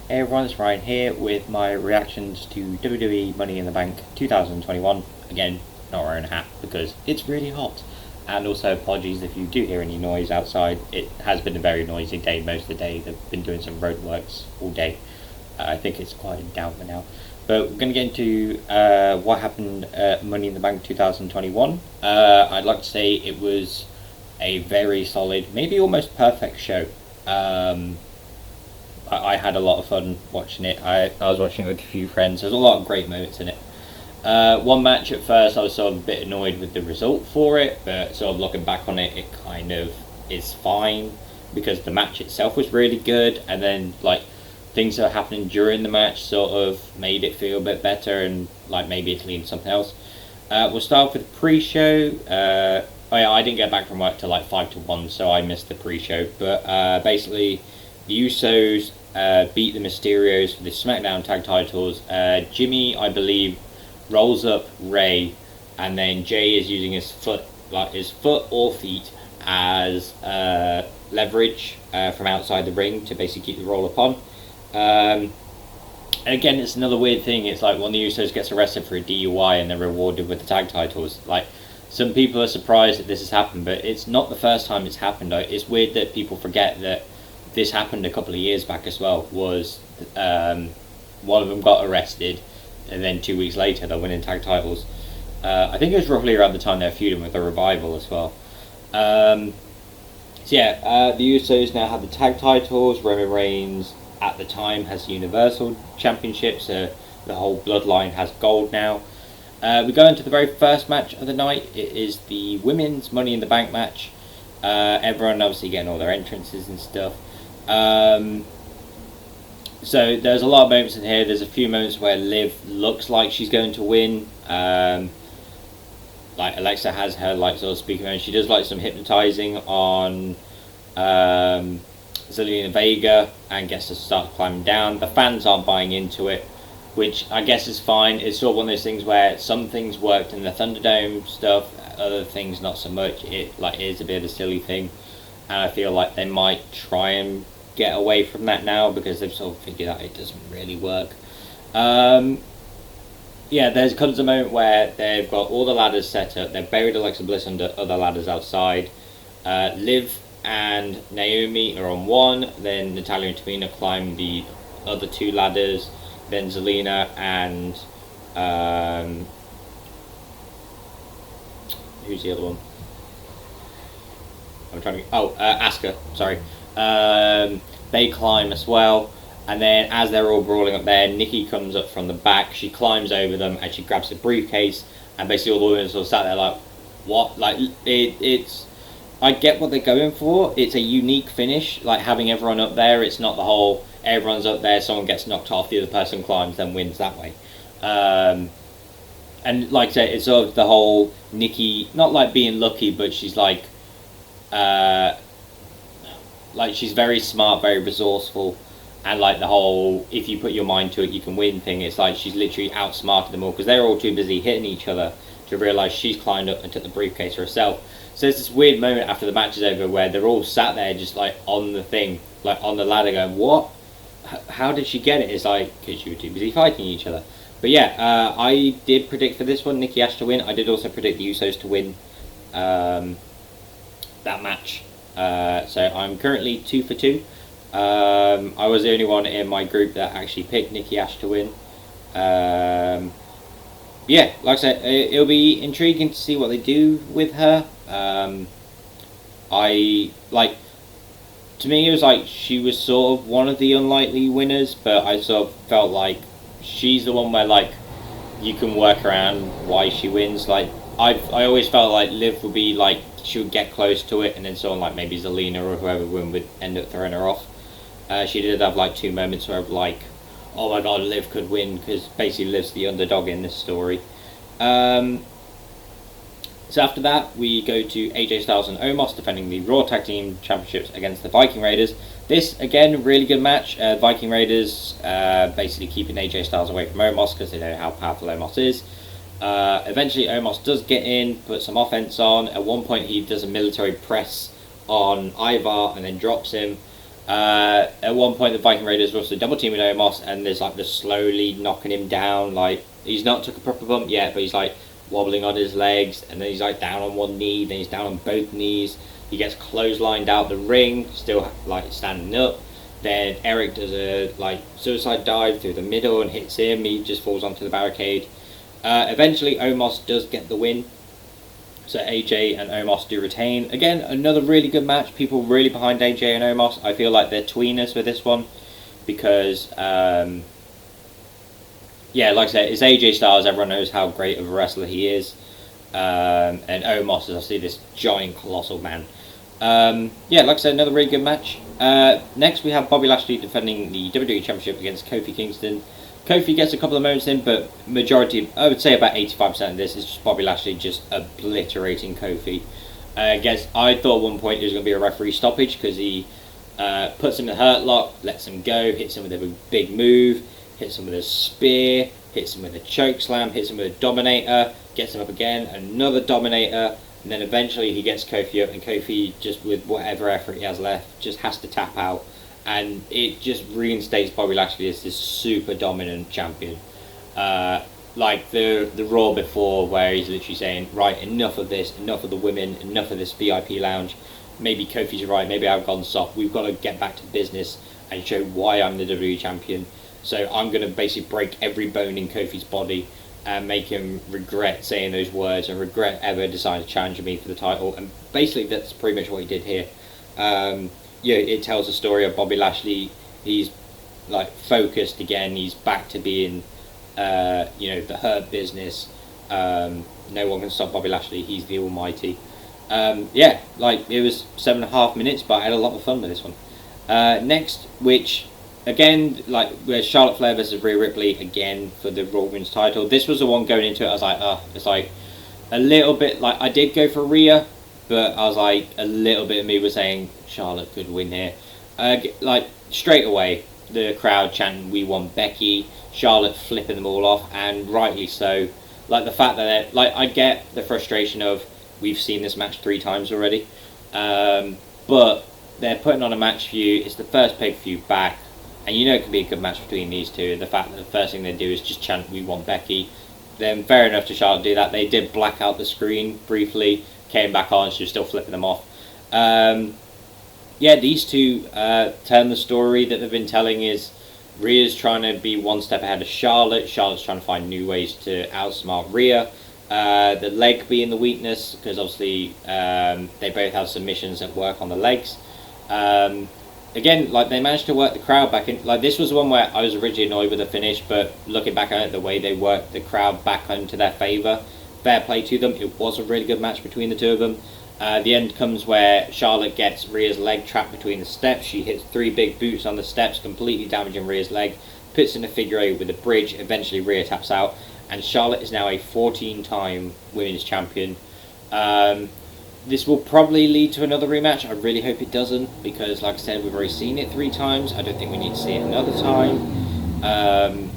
Hey everyone, it's Ryan here with my reactions to WWE Money in the Bank 2021. Again, not wearing a hat because it's really hot. And also apologies if you do hear any noise outside. It has been a very noisy day most of the day. They've been doing some roadworks all day. I think it's quieted down for now. But we're going to get into what happened at Money in the Bank 2021. I'd like to say it was a very solid, maybe almost perfect show. I had a lot of fun watching it. I was watching it with a few friends. There's a lot of great moments in it. One match at first I was sort of a bit annoyed with the result for it, but sort of looking back on it, it kind of is fine because the match itself was really good, and then like things that were happening during the match sort of made it feel a bit better, and like maybe it's leading to something else. We'll start with the pre-show. Oh yeah, I didn't get back from work till like 5 to 1, so I missed the pre-show. But basically, the Usos beat the Mysterios for the SmackDown Tag Titles. Jimmy, I believe, rolls up Ray, and then Jay is using his foot or feet as leverage from outside the ring to basically keep the roll up on. And again, it's another weird thing. It's like one of the Usos gets arrested for a DUI and they're rewarded with the tag titles. Like, some people are surprised that this has happened, but it's not the first time it's happened. It's weird that people forget that this happened a couple of years back as well. Was one of them got arrested, and then 2 weeks later they're winning tag titles. I think it was roughly around the time they're feuding with the Revival as well. The Usos now have the tag titles. Roman Reigns at the time has the Universal Championship, so the whole bloodline has gold now. We go into the very first match of the night. It is the Women's Money in the Bank match. Everyone obviously getting all their entrances and stuff. So there's a lot of moments in here. There's a few moments where Liv looks like she's going to win. Like Alexa has her like sort of speaking moment. She does like some hypnotizing on Zelina Vega and gets to start climbing down. The fans aren't buying into it, which I guess is fine. It's sort of one of those things where some things worked in the Thunderdome stuff, other things not so much. It is a bit of a silly thing, and I feel like they might try and get away from that now because they've sort of figured out it doesn't really work. There's comes a moment where they've got all the ladders set up. They've buried Alexa Bliss under other ladders outside. Liv and Naomi are on one. Then Natalya and Tamina climb the other two ladders. Then Zelina and who's the other one? Asuka. Sorry. They climb as well, and then as they're all brawling up there, Nikki comes up from the back. She climbs over them and she grabs the briefcase, and basically all the women sort of sat there like, what? Like it's. I get what they're going for. It's a unique finish, like having everyone up there. It's not the whole everyone's up there, someone gets knocked off, the other person climbs, then wins that way. And like I said, it's sort of the whole Nikki, not like being lucky, but she's like she's very smart, very resourceful, and like the whole if you put your mind to it you can win thing. It's like she's literally outsmarted them all because they're all too busy hitting each other to realise she's climbed up and took the briefcase for herself. So there's this weird moment after the match is over where they're all sat there just like on the thing, like on the ladder going, what? How did she get it? It's like, because you were too busy fighting each other. But yeah, I did predict for this one Nikki Ash to win. I did also predict the Usos to win that match. So I'm currently 2 for 2. I was the only one in my group that actually picked Nikki Ash to win. Yeah, like I said, it'll be intriguing to see what they do with her. To me, it was like she was sort of one of the unlikely winners, but I sort of felt like she's the one where like you can work around why she wins. Like I always felt like Liv would be like she would get close to it, and then someone like maybe Zelina or whoever would end up throwing her off. She did have like two moments where like, oh my god, Liv could win, because basically Liv's the underdog in this story. So after that, we go to AJ Styles and Omos defending the Raw Tag Team Championships against the Viking Raiders. This, again, really good match. Viking Raiders basically keeping AJ Styles away from Omos because they know how powerful Omos is. Eventually, Omos does get in, put some offense on. At one point, he does a military press on Ivar and then drops him. At one point, the Viking Raiders were also double teaming Omos, and there's like the slowly knocking him down. Like, he's not took a proper bump yet, but he's like wobbling on his legs, and then he's like down on one knee, then he's down on both knees. He gets clotheslined out the ring, still like standing up. Then Eric does a like suicide dive through the middle and hits him. He just falls onto the barricade. Eventually, Omos does get the win. So AJ and Omos do retain. Again, another really good match. People really behind AJ and Omos. I feel like they're tweeners with this one because, yeah, like I said, it's AJ Styles. Everyone knows how great of a wrestler he is. And Omos is obviously this giant, colossal man. Yeah, like I said, another really good match. Next, we have Bobby Lashley defending the WWE Championship against Kofi Kingston. Kofi gets a couple of moments in, but majority, I would say about 85% of this is just Bobby Lashley just obliterating Kofi. I thought at one point it was going to be a referee stoppage because he puts him in the hurt lock, lets him go, hits him with a big move, hits him with a spear, hits him with a choke slam, hits him with a dominator, gets him up again, another dominator, and then eventually he gets Kofi up, and Kofi, just with whatever effort he has left, just has to tap out. And it just reinstates Bobby Lashley as this super dominant champion. Like the Raw before, where he's literally saying, right, enough of this, enough of the women, enough of this VIP lounge. Maybe Kofi's right, maybe I've gone soft. We've got to get back to business and show why I'm the WWE champion. So I'm going to basically break every bone in Kofi's body and make him regret saying those words and regret ever deciding to challenge me for the title. And basically that's pretty much what he did here. Yeah, it tells a story of Bobby Lashley. He's like focused again. He's back to being, the Hurt Business. No one can stop Bobby Lashley. He's the Almighty. Yeah, like it was 7.5 minutes, but I had a lot of fun with this one. Next, which again, like where Charlotte Flair versus Rhea Ripley again for the Raw Women's title. This was the one going into it. I was like, it's like a little bit like I did go for Rhea. But I was like, a little bit of me was saying Charlotte could win here. Like, straight away, the crowd chanting, we want Becky. Charlotte flipping them all off, and rightly so. Like, the fact that, like, I get the frustration of, we've seen this match 3 times already. But they're putting on a match for you. It's the first pay-per-view back. And you know it can be a good match between these two. The fact that the first thing they do is just chant, we want Becky. Then, fair enough to Charlotte do that. They did black out the screen briefly. Came back on, she was still flipping them off. Yeah, these two turn the story that they've been telling is Rhea's trying to be one step ahead of Charlotte. Charlotte's trying to find new ways to outsmart Rhea. The leg being the weakness, because obviously they both have submissions that work on the legs. Again, like they managed to work the crowd back in. Like this was the one where I was originally annoyed with the finish, but looking back at it, the way they worked the crowd back into their favour. Fair play to them. It was a really good match between the two of them. The end comes where Charlotte gets Rhea's leg trapped between the steps. She hits 3 big boots on the steps, completely damaging Rhea's leg. Puts in a figure 8 with a bridge. Eventually Rhea taps out. And Charlotte is now a 14-time women's champion. This will probably lead to another rematch. I really hope it doesn't. Because, like I said, we've already seen it 3 times. I don't think we need to see it another time.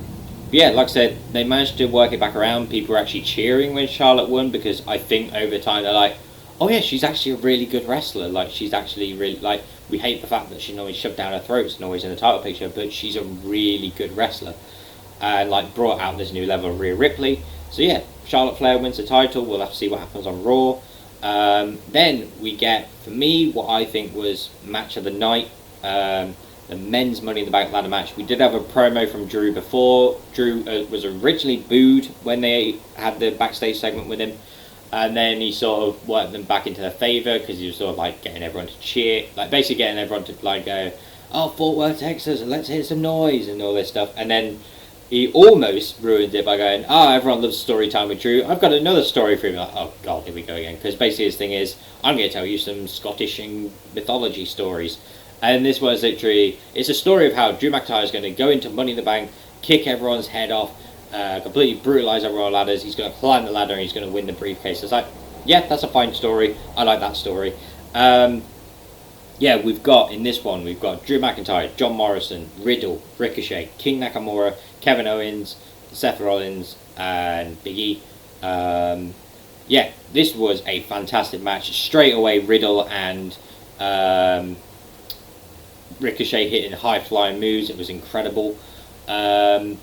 Yeah, like I said, they managed to work it back around. People were actually cheering when Charlotte won because I think over time they're like, oh yeah, she's actually a really good wrestler. Like, she's actually really, like, we hate the fact that she's always shoved down her throats and always in the title picture, but she's a really good wrestler. And, like, brought out this new level of Rhea Ripley. So yeah, Charlotte Flair wins the title. We'll have to see what happens on Raw. Then we get, for me, what I think was match of the night. The men's Money in the Bank ladder match. We did have a promo from Drew before. Drew was originally booed when they had the backstage segment with him, and then he sort of worked them back into their favour because he was sort of like getting everyone to cheer, like basically getting everyone to like go, oh, Fort Worth, Texas, let's hear some noise and all this stuff. And then he almost ruined it by going, everyone loves story time with Drew. I've got another story for him. Like, oh god, here we go again. Because basically his thing is, I'm going to tell you some Scottish and mythology stories. And this was literally, it's a story of how Drew McIntyre is going to go into Money in the Bank, kick everyone's head off, completely brutalise everyone on ladders. He's going to climb the ladder and he's going to win the briefcase. It's like, yeah, that's a fine story. I like that story. Yeah, we've got, in this one, we've got Drew McIntyre, John Morrison, Riddle, Ricochet, King Nakamura, Kevin Owens, Seth Rollins, and Big E. Yeah, this was a fantastic match. Straight away, Riddle and Ricochet hitting high-flying moves. It was incredible. Yeah,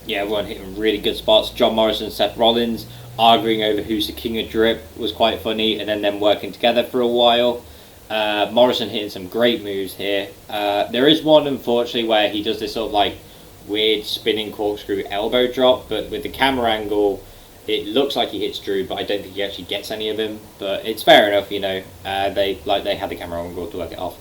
everyone hitting really good spots. John Morrison and Seth Rollins arguing over who's the king of drip was quite funny, and then them working together for a while. Morrison hitting some great moves here. There is one, unfortunately, where he does this sort of like weird spinning corkscrew elbow drop, but with the camera angle, it looks like he hits Drew, but I don't think he actually gets any of him. But it's fair enough, you know. They had the camera angle to work it off.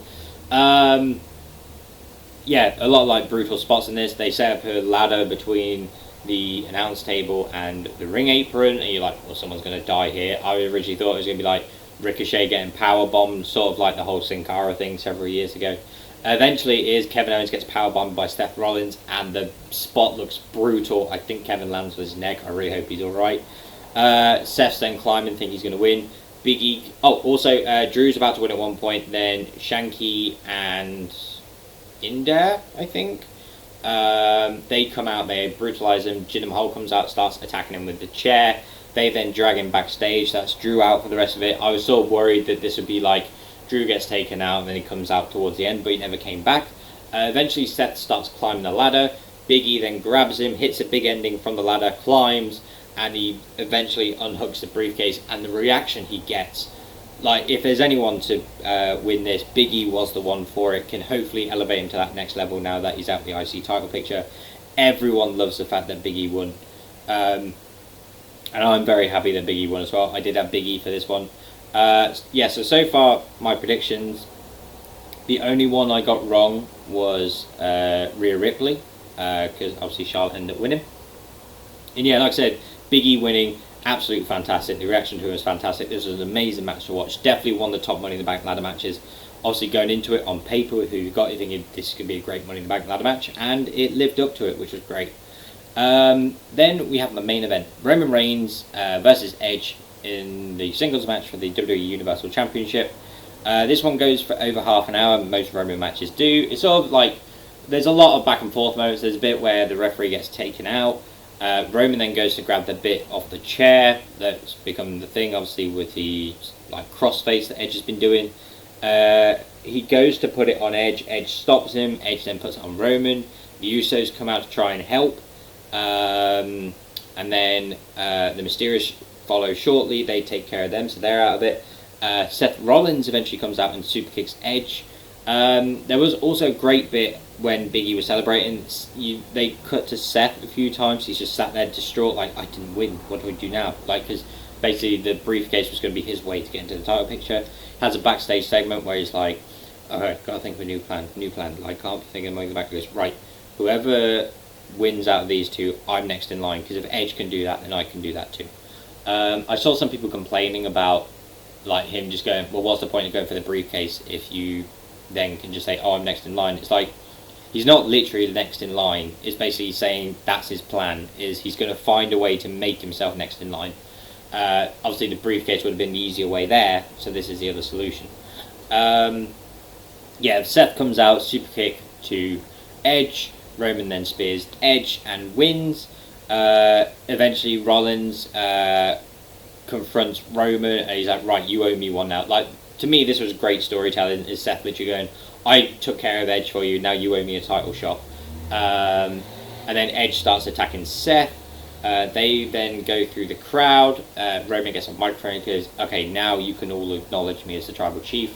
Yeah, a lot of like brutal spots in this. They set up a ladder between the announce table and the ring apron, and you're like, well, someone's going to die here. I originally thought it was going to be like Ricochet getting power bombed, sort of like the whole Sin Cara thing several years ago. Eventually, it is Kevin Owens gets power bombed by Seth Rollins, and the spot looks brutal. I think Kevin lands with his neck. I really hope he's all right. Seth's then climbing, think he's going to win. Big E. Oh, also, Drew's about to win at one point. Then Shanky and Indare, I think. They come out, they brutalize him. Jinder Mahal comes out, starts attacking him with the chair. They then drag him backstage. That's Drew out for the rest of it. I was sort of worried that this would be like Drew gets taken out and then he comes out towards the end, but he never came back. Eventually Seth starts climbing the ladder. Big E then grabs him, hits a big ending from the ladder, climbs, and he eventually unhooks the briefcase. And the reaction he gets, like, if there's anyone to win this, Big E was the one for it. Can hopefully elevate him to that next level now that he's out of the IC title picture. Everyone loves the fact that Big E won. And I'm very happy that Big E won as well. I did have Big E for this one. Yeah, so far, my predictions. The only one I got wrong was Rhea Ripley, because obviously Charlotte ended up winning. And yeah, like I said, Big E winning, absolutely fantastic. The reaction to him was fantastic. This was an amazing match to watch. Definitely one of the top Money in the Bank ladder matches. Obviously, going into it on paper with who you got, you're thinking this could be a great Money in the Bank ladder match, and it lived up to it, which was great. Then we have the main event: Roman Reigns versus Edge in the singles match for the WWE Universal Championship. This one goes for over half an hour. Most Roman matches do. It's sort of like there's a lot of back and forth moments. There's a bit where the referee gets taken out. Roman then goes to grab the bit off the chair that's become the thing, obviously, with the like crossface that Edge has been doing. He goes to put it on Edge. Edge stops him. Edge then puts it on Roman. The Usos come out to try and help. And then the Mysterious follow shortly. They take care of them, so they're out of it. Seth Rollins eventually comes out and super kicks Edge. There was also a great bit when Big E was celebrating. They cut to Seth a few times. He's just sat there distraught, like, I didn't win. What do we do now? Like, because basically the briefcase was going to be his way to get into the title picture. Has a backstage segment where he's like, alright, gotta think of a new plan. Like, can't think of the back. He goes, right, whoever wins out of these two, I'm next in line, because if Edge can do that, then I can do that too. I saw some people complaining about like him just going, well, what's the point of going for the briefcase if you then can just say, oh, I'm next in line? It's like, he's not literally the next in line. It's basically saying that's his plan, is he's going to find a way to make himself next in line. Obviously the briefcase would have been the easier way there, so this is the other solution. Yeah, Seth comes out, super kick to Edge. Roman then spears Edge and wins. Eventually Rollins confronts Roman and he's like, right, you owe me one now. Like, to me this was great storytelling, is Seth literally going, I took care of Edge for you, now you owe me a title shot. And then Edge starts attacking Seth. They then go through the crowd. Roman gets a microphone and goes, okay, now you can all acknowledge me as the tribal chief.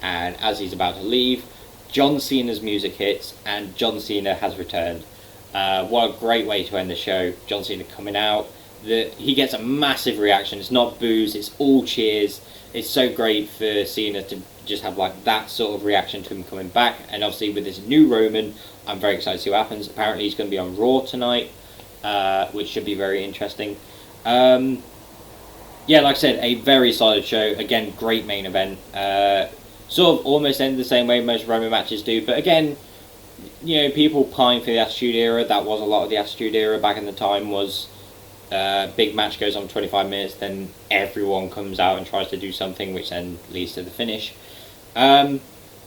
And as he's about to leave, John Cena's music hits and John Cena has returned. What a great way to end the show. John Cena coming out. He gets a massive reaction. It's not boos, it's all cheers. It's so great for Cena to just have like that sort of reaction to him coming back. And obviously with this new Roman, I'm very excited to see what happens. Apparently he's going to be on Raw tonight, which should be very interesting. Yeah, like I said, a very solid show. Again, great main event. Sort of almost ended the same way most Roman matches do. But again, you know, people pine for the Attitude Era. That was a lot of the Attitude Era back in the time, was big match goes on 25 minutes, then everyone comes out and tries to do something, which then leads to the finish. Yeah,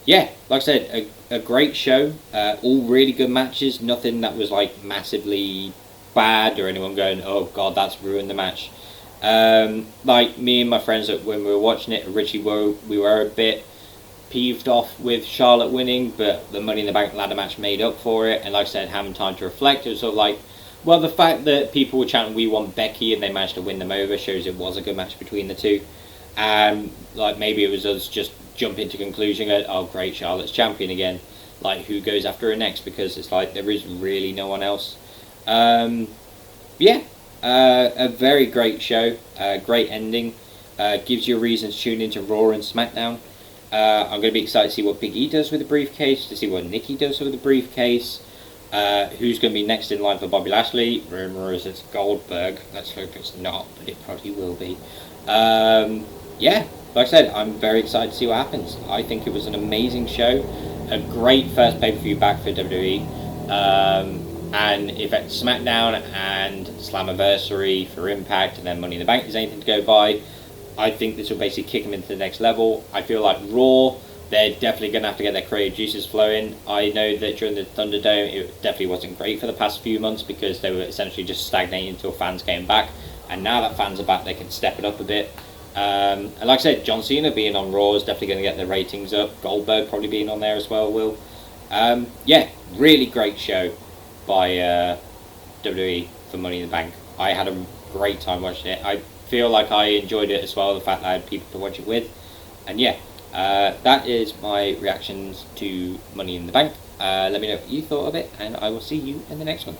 like I said, a great show. All really good matches. Nothing that was like massively bad or anyone going, oh god, that's ruined the match. Like me and my friends, when we were watching it, Richie, we were a bit peeved off with Charlotte winning, but the Money in the Bank ladder match made up for it. And like I said, having time to reflect, it was sort of like, well, the fact that people were chanting "We want Becky" and they managed to win them over shows it was a good match between the two. And like maybe it was us just jumping to conclusion that, oh great, Charlotte's champion again. Like who goes after her next? Because it's like there is really no one else. Yeah, a very great show, great ending. Gives you a reason to tune into Raw and SmackDown. I'm going to be excited to see what Big E does with the briefcase, to see what Nikki does with the briefcase. Who's going to be next in line for Bobby Lashley? Rumor is it's Goldberg. Let's hope it's not, but it probably will be. Yeah, like I said, I'm very excited to see what happens. I think it was an amazing show, a great first pay-per-view back for WWE. And if it's SmackDown and Slammiversary for Impact and then Money in the Bank is anything to go by, I think this will basically kick them into the next level. I feel like Raw, they're definitely going to have to get their creative juices flowing. I know that during the Thunderdome, it definitely wasn't great for the past few months because they were essentially just stagnating until fans came back. And now that fans are back, they can step it up a bit. And like I said, John Cena being on Raw is definitely going to get the ratings up. Goldberg probably being on there as well will. Yeah, really great show by WWE for Money in the Bank. I had a great time watching it. I feel like I enjoyed it as well, the fact that I had people to watch it with. And yeah, that is my reactions to Money in the Bank. Let me know what you thought of it, and I will see you in the next one.